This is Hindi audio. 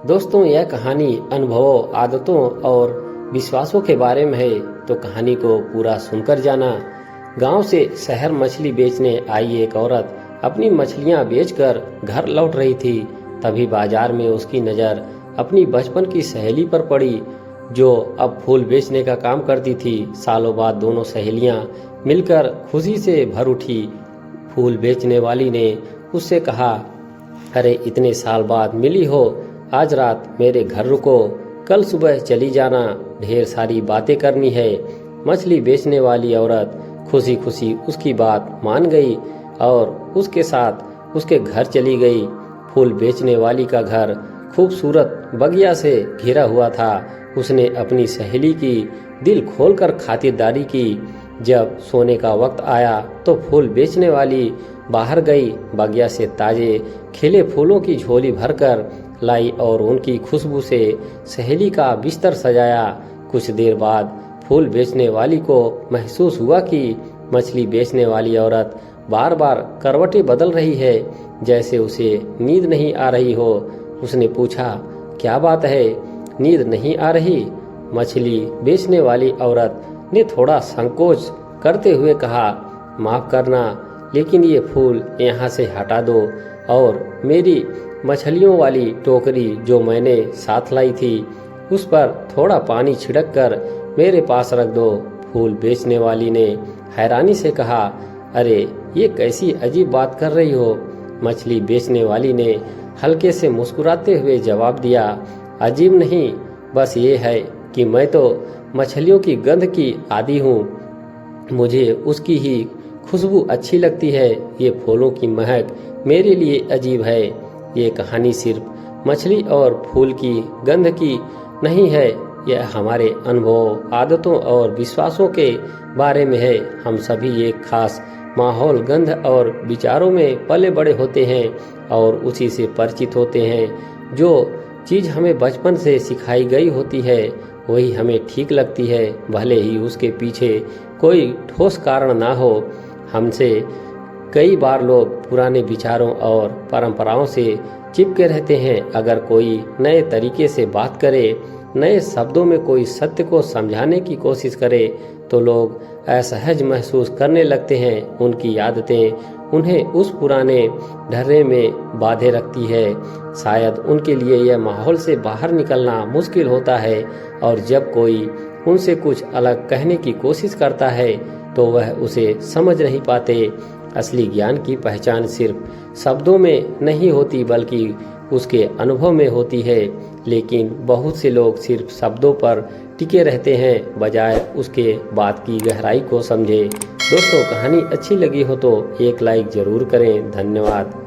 दोस्तों, यह कहानी अनुभवों, आदतों और विश्वासों के बारे में है, तो कहानी को पूरा सुनकर जाना। गांव से शहर मछली बेचने आई एक औरत अपनी मछलियां बेचकर घर लौट रही थी। तभी बाजार में उसकी नज़र अपनी बचपन की सहेली पर पड़ी, जो अब फूल बेचने का काम करती थी। सालों बाद दोनों सहेलियां मिलकर खुशी से भर उठी। फूल बेचने वाली ने उससे कहा, अरे इतने साल बाद मिली हो, आज रात मेरे घर रुको, कल सुबह चली जाना, ढेर सारी बातें करनी है। मछली बेचने वाली औरत खुशी खुशी उसकी बात मान गई और उसके साथ उसके घर चली गई। फूल बेचने वाली का घर खूबसूरत बगिया से घिरा हुआ था। उसने अपनी सहेली की दिल खोलकर खातिरदारी की। जब सोने का वक्त आया तो फूल बेचने वाली बाहर गई, बगिया से ताजे खिले फूलों की झोली भरकर लाई और उनकी खुशबू से सहेली का बिस्तर सजाया। कुछ देर बाद फूल बेचने वाली को महसूस हुआ कि मछली बेचने वाली औरत बार बार करवटें बदल रही है, जैसे उसे नींद नहीं आ रही हो। उसने पूछा, क्या बात है, नींद नहीं आ रही? मछली बेचने वाली औरत ने थोड़ा संकोच करते हुए कहा, माफ करना, लेकिन ये फूल यहाँ से हटा दो और मेरी मछलियों वाली टोकरी जो मैंने साथ लाई थी, उस पर थोड़ा पानी छिड़क कर मेरे पास रख दो। फूल बेचने वाली ने हैरानी से कहा, अरे ये कैसी अजीब बात कर रही हो? मछली बेचने वाली ने हल्के से मुस्कुराते हुए जवाब दिया, अजीब नहीं, बस ये है कि मैं तो मछलियों की गंध की आदी हूँ। मुझे उसकी ही खुशबू अच्छी लगती है। ये फूलों की महक मेरे लिए अजीब है। ये कहानी सिर्फ मछली और फूल की गंध की नहीं है, यह हमारे अनुभव, आदतों और विश्वासों के बारे में है। हम सभी एक खास माहौल, गंध और विचारों में पले बड़े होते हैं और उसी से परिचित होते हैं। जो चीज़ हमें बचपन से सिखाई गई होती है वही हमें ठीक लगती है, भले ही उसके पीछे कोई ठोस कारण ना हो। हमसे कई बार लोग पुराने विचारों और परंपराओं से चिपके रहते हैं। अगर कोई नए तरीके से बात करे, नए शब्दों में कोई सत्य को समझाने की कोशिश करे, तो लोग असहज महसूस करने लगते हैं। उनकी आदतें उन्हें उस पुराने ढर्रे में बांधे रखती है। शायद उनके लिए यह माहौल से बाहर निकलना मुश्किल होता है और जब कोई उनसे कुछ अलग कहने की कोशिश करता है तो वह उसे समझ नहीं पाते। असली ज्ञान की पहचान सिर्फ शब्दों में नहीं होती बल्कि उसके अनुभव में होती है। लेकिन बहुत से लोग सिर्फ शब्दों पर टिके रहते हैं, बजाय उसके बात की गहराई को समझे। दोस्तों, कहानी अच्छी लगी हो तो एक लाइक जरूर करें। धन्यवाद।